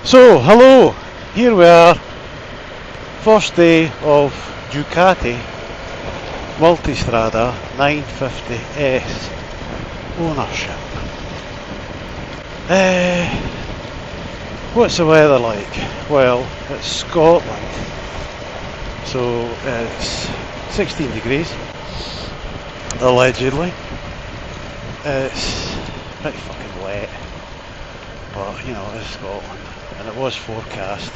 So, hello, here we are, first day of Ducati Multistrada 950S ownership. What's the weather like? Well, it's Scotland, so it's 16 degrees, allegedly. It's pretty fucking wet, but you know, it's Scotland. And it was forecast,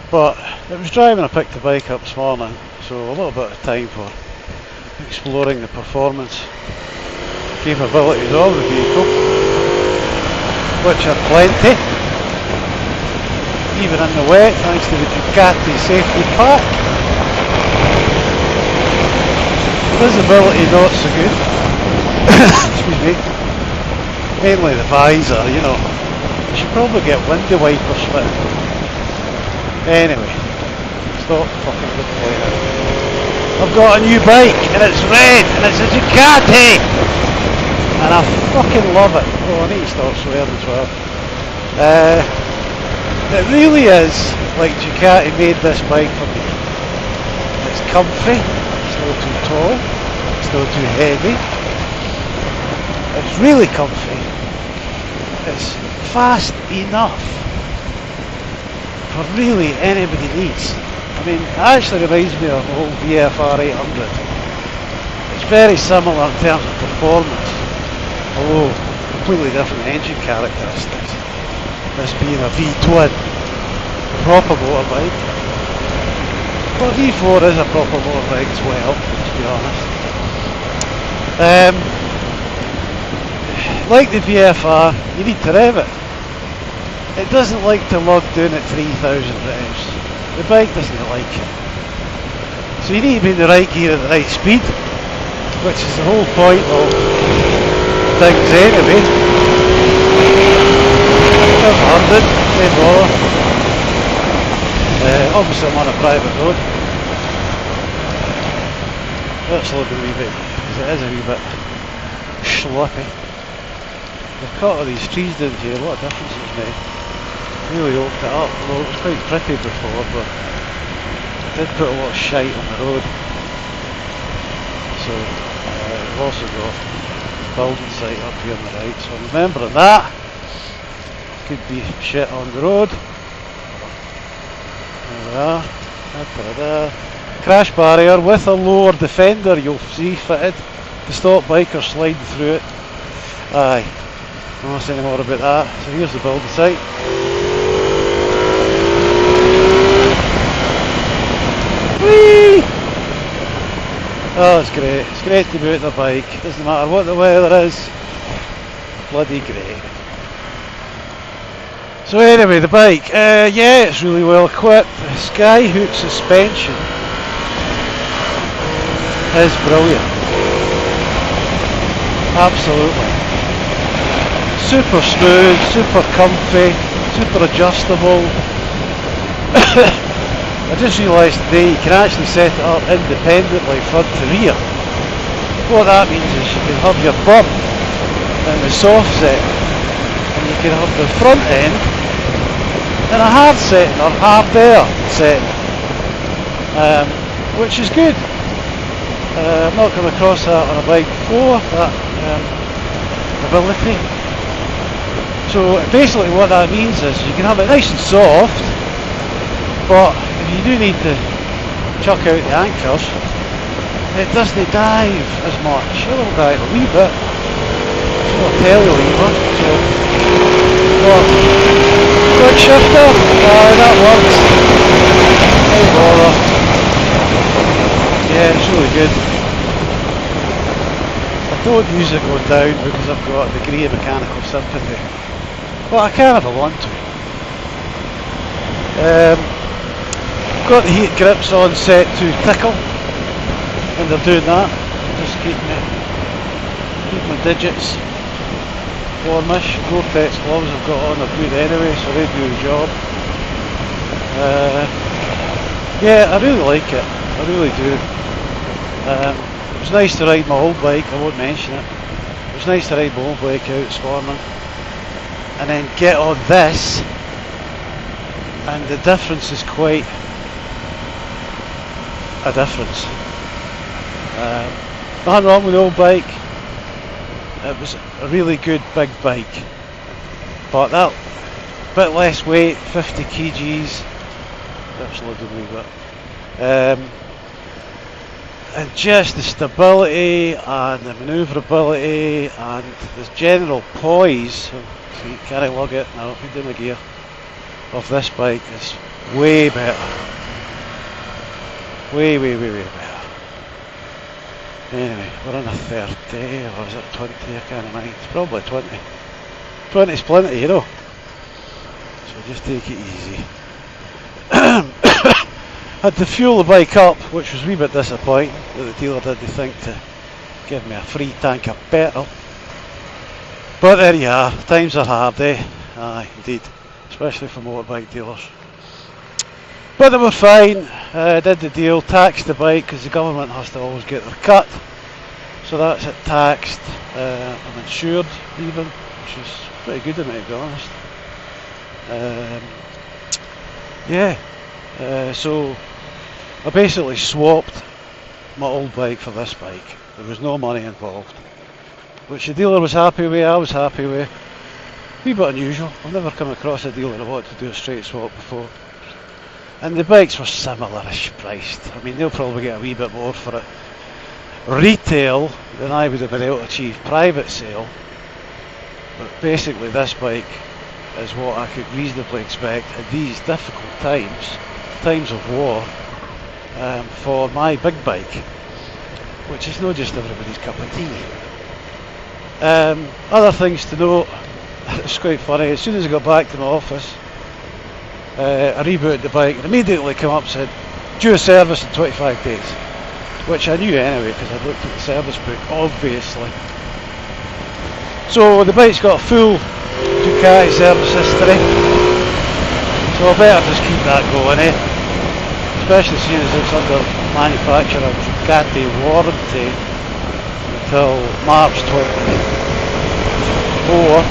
but it was driving. I picked the bike up this morning, so a little bit of time for exploring the performance capabilities of the vehicle, which are plenty, even in the wet, thanks to the Ducati safety pack. Visibility not so good. Excuse me. Mainly the visor, you know. You should probably get window wipers for it. Anyway, stop fucking complaining. I've got a new bike and it's red and it's a Ducati and I fucking love it. Oh, I need to stop swearing as well. It really is like Ducati made this bike for me. It's comfy, it's not too tall, it's not too heavy. It's really comfy. It's fast enough for really anybody needs. I mean, it actually reminds me of the whole VFR 800. It's very similar in terms of performance, although completely different engine characteristics. This being a V-twin proper motorbike. But V4 is a proper motorbike as well, to be honest. Like the VFR, you need to rev it. It doesn't like to lug down at 3,000 revs. The bike doesn't like it. So you need to be in the right gear at the right speed, which is the whole point of things anyway. 100, same bother. Obviously I'm on a private road. Let's look a wee bit, because it is a wee bit schlippy. The cut of these trees down here, what a difference it's made. Really opened it up, although it was quite pretty before, but it did put a lot of shite on the road. So we've also got a building site up here on the right, so remembering that, could be shit on the road. There we are. Da-da-da. Crash barrier with a lower defender you'll see fitted to stop bikers sliding through it. Aye. I won't say any more about that. So here's the building site. Whee! Oh, it's great. It's great to be out the bike. Doesn't matter what the weather is. Bloody great. So anyway, the bike. Yeah, it's really well equipped. The Skyhook suspension is brilliant. Absolutely. Super smooth, super comfy, super adjustable. I just realised today you can actually set it up independently front to rear. What that means is you can have your bump in the soft setting and you can have the front end in a hard setting or hard air setting, which is good. I've not come across that on a bike before, that ability. So basically what that means is you can have it nice and soft, but if you do need to chuck out the anchors, it doesn't dive as much. It will dive a wee bit. It's not a tail lever, so quick shifter, that works. No bother. Yeah, it's really good. I don't use it going down because I've got a degree of mechanical sympathy. But I can if I want to. Got the heat grips on set to tickle, and they're doing that. Just keep my digits warmish. Gore-Tex gloves I've got on are good anyway, so they do the job. Yeah, I really like it. I really do. It was nice to ride my old bike. I won't mention it. It was nice to ride my old bike out this morning. and then get on this and the difference is quite a difference. Nothing wrong with the old bike. It was a really good big bike, but that bit less weight, 50 kgs. That's loaded a wee bit. And just the stability and the manoeuvrability and the general poise. So can I lug it? No, I'm doing a gear. Of this bike is way better. Way better. Anyway, we're on a 30 or is it 20? I can't mind. It's probably 20. 20's plenty, you know. So just take it easy. Had to fuel the bike up, which was a wee bit disappointing that the dealer didn't think to give me a free tank of petrol. But there you are, times are hard, eh? Aye, indeed, especially for motorbike dealers. But they were fine, did the deal, taxed the bike because the government has to always get their cut. So that's it, taxed. I'm insured even, which is pretty good of me to be honest. So I basically swapped my old bike for this bike. There was no money involved, which the dealer was happy with, I was happy with. A wee bit unusual, I've never come across a dealer that wanted to do a straight swap before. And the bikes were similar-ish priced. I mean, they'll probably get a wee bit more for it retail than I would have been able to achieve private sale. But basically this bike is what I could reasonably expect at these difficult times of war, for my big bike, which is not just everybody's cup of tea. Other things to note, it's quite funny, as soon as I got back to my office, I rebooted the bike and immediately came up and said, due a service in 25 days, which I knew anyway because I'd looked at the service book, obviously. So the bike's got a full Ducati service history, so I better just keep that going, eh? Especially seeing as it's under manufacturer's Ducati warranty until March 24,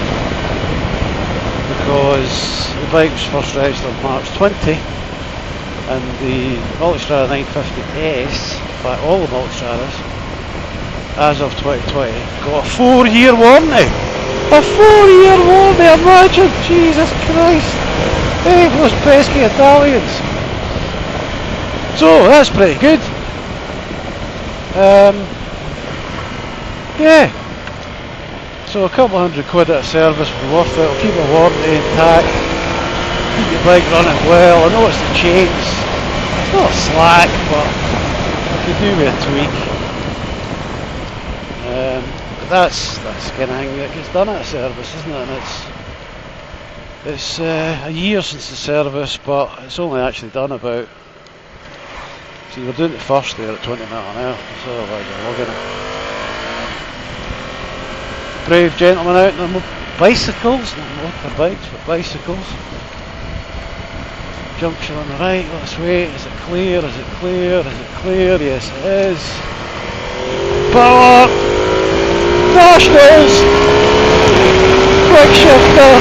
because the bike was first registered on March 20 and the Multistrada 950S, by all the Multistradas, as of 2020, got a 4-year warranty. A 4-year warranty, imagine! Jesus Christ! Hey, those pesky Italians! So, that's pretty good. Yeah. So a couple £100 at a service would be worth it. It'll keep the warranty intact, keep your bike running well. I know it's the chains, it's not slack, but I could do with a tweak. But that's the kind of thing that gets done at a service, isn't it? And it's a year since the service, but it's only actually done about. See, we're doing it first there at 20 miles an hour, so otherwise I'm lugging it. Brave gentlemen out on their bicycles, not motorbikes, but bicycles. Junction on the right, let's wait, is it clear, is it clear, is it clear? Yes it is. Power! Nationals! Quick shifter,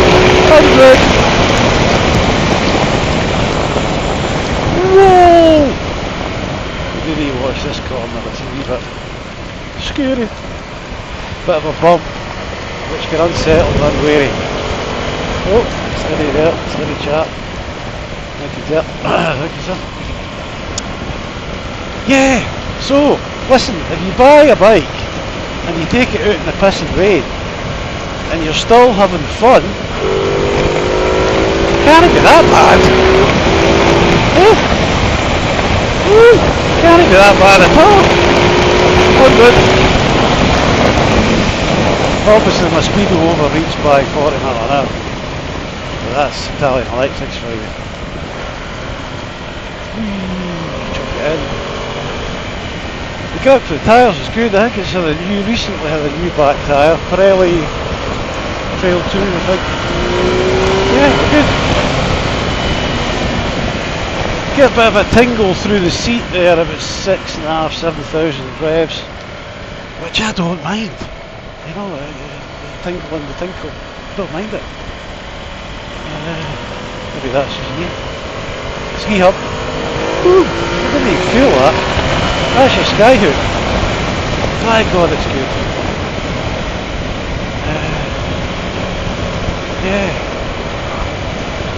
100! Whoa! Really watch this corner, it's a wee bit scary. Bit of a bump, which can unsettle and unwary. Oh, steady there, steady chap. Thank you, sir. Thank you, sir. Yeah, so, listen, if you buy a bike and you take it out in the piss and rain and you're still having fun, it can't be that bad. Eh? Can't be that bad at all. Oh, good. Obviously my speed will overreach by 40 miles an hour. But that's Italian electrics for you. Chuck it in. The grip for the tyres is good. I think it's recently had a new back tyre. Pirelli Trail 2 I think. Yeah, good. Get a bit of a tingle through the seat there about 6,500, 7,000 revs, which I don't mind. You know, the tinkle and the tinkle, I don't mind it. Maybe that's his knee. Ski hub. Ooh, I didn't even feel that. That's your sky hook. My God, it's good. Yeah.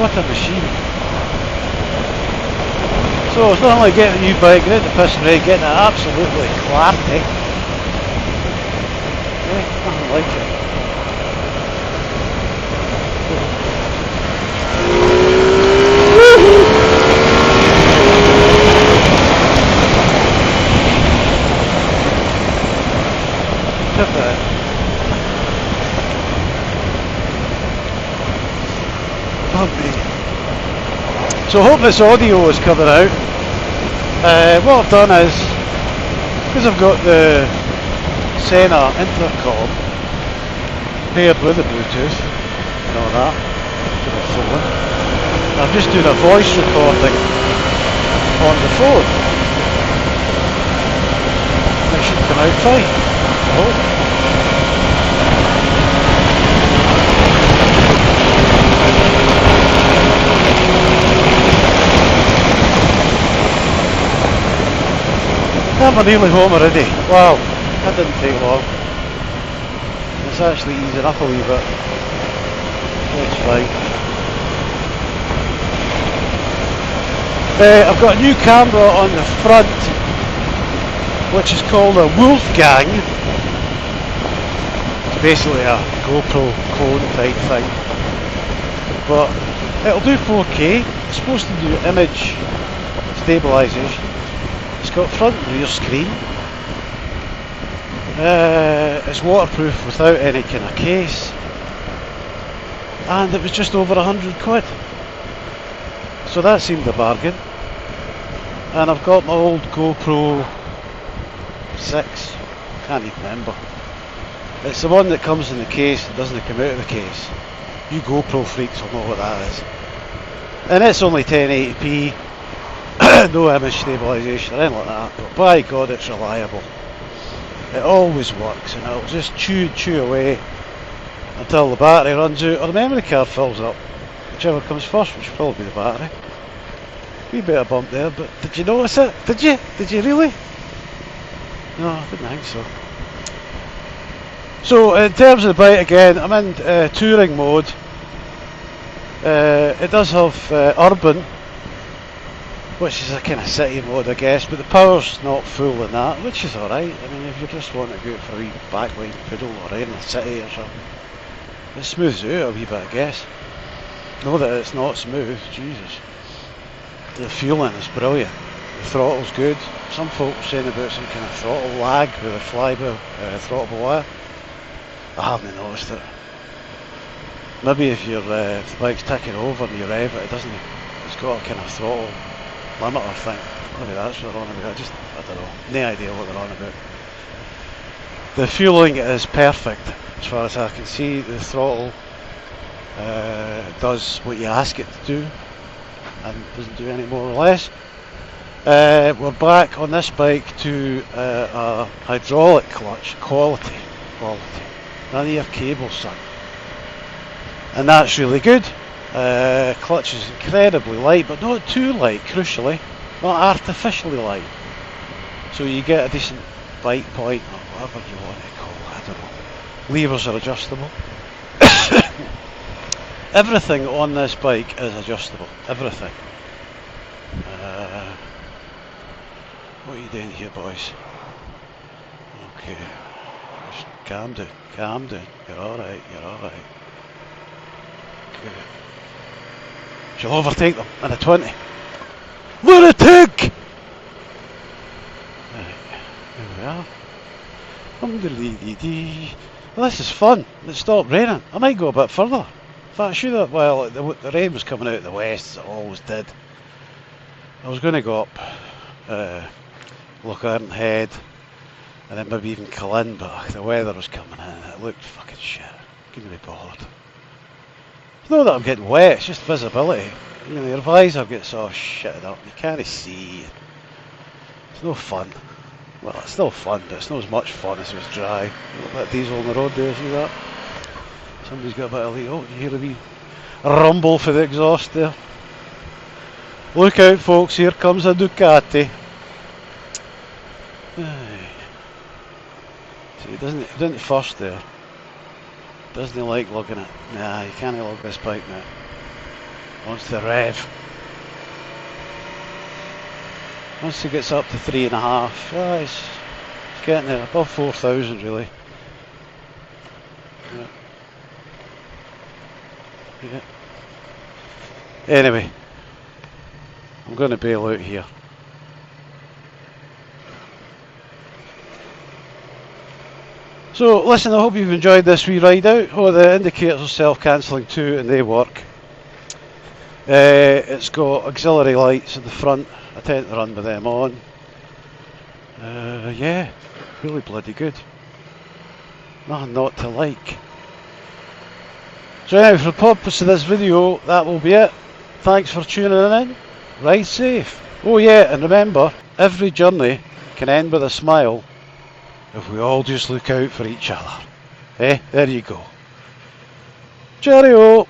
What a machine. So it's not only getting a new bike, getting the piston ready, getting it absolutely clarty. Yeah, nothing like it. So I hope this audio is coming out. What I've done is, because I've got the Senna intercom paired with the Bluetooth and all that to the phone, I'm just doing a voice recording on the phone. It should come out fine, I hope. I'm nearly home already. Wow, that didn't take long. It's actually easing up a wee bit. It's fine. I've got a new camera on the front, which is called a Wolfgang. It's basically a GoPro clone type thing. But it'll do 4K. It's supposed to do image stabilisation. It's got front and rear screen. It's waterproof without any kind of case. And it was just over £100. So that seemed a bargain. And I've got my old GoPro 6. Can't even remember. It's the one that comes in the case and doesn't come out of the case. You GoPro freaks will know what that is. And it's only 1080p. No image stabilisation or anything like that, but by God it's reliable. It always works and it'll just chew away until the battery runs out or the memory card fills up. Whichever comes first, which will probably be the battery. Wee bit of bump there, but did you notice it? Did you? Did you really? No, I didn't think so. So in terms of the bike again, I'm in touring mode. It does have urban, which is a kind of city mode I guess, but the power's not full in that, which is alright. I mean, if you just want to go out for a wee backline pedal or in the city or something, it smooths out a wee bit I guess. Know that it's not smooth, Jesus. The fueling is brilliant, the throttle's good. Some folks saying about some kind of throttle lag with a flywheel, throttleable wire. I haven't noticed it. Maybe if your if the bike's ticking over and you rev it, it's got a kind of throttle limiter thing. Maybe that's what they're on about. I don't know. No idea what they're on about. The fueling is perfect as far as I can see. The throttle does what you ask it to do and doesn't do any more or less. We're back on this bike to a hydraulic clutch. Quality. None of your cables, son. And that's really good. Clutch is incredibly light, but not too light, crucially. Not artificially light. So you get a decent bite point, or whatever you want to call it, I don't know. Levers are adjustable. Everything on this bike is adjustable. Everything. What are you doing here, boys? Okay. Just calm down. You're alright. Good. She'll overtake them in a 20. Lunatic! Right, here we are. Well, this is fun. It stopped raining. I might go a bit further. In fact, the rain was coming out of the west, as it always did. I was going to go up Lochern Head and then maybe even Cullen, but the weather was coming in and it looked fucking shit. Couldn't be bothered. It's not that I'm getting wet, it's just visibility. You know, your visor gets all shitted up, you can't see. It's no fun. Well, it's still fun, but it's not as much fun as it was dry. A little bit of diesel on the road there, see that? Somebody's got a bit of leak. Oh, you hear a wee rumble for the exhaust there. Look out folks, here comes a Ducati. See, he didn't first there. Doesn't he like lugging it? Nah, you can't lug this bike now. Wants to rev. Once he gets up to 3.5, he's getting there, above 4,000 really. Yeah. Yeah. Anyway, I'm going to bail out here. So listen, I hope you've enjoyed this wee ride out. Oh, the indicators are self-cancelling too and they work. It's got auxiliary lights at the front. I tend to run with them on. Yeah, really bloody good. Nothing not to like. So anyway, for the purpose of this video, that will be it. Thanks for tuning in. Ride safe. Oh yeah, and remember, every journey can end with a smile if we all just look out for each other. There you go. Cheerio!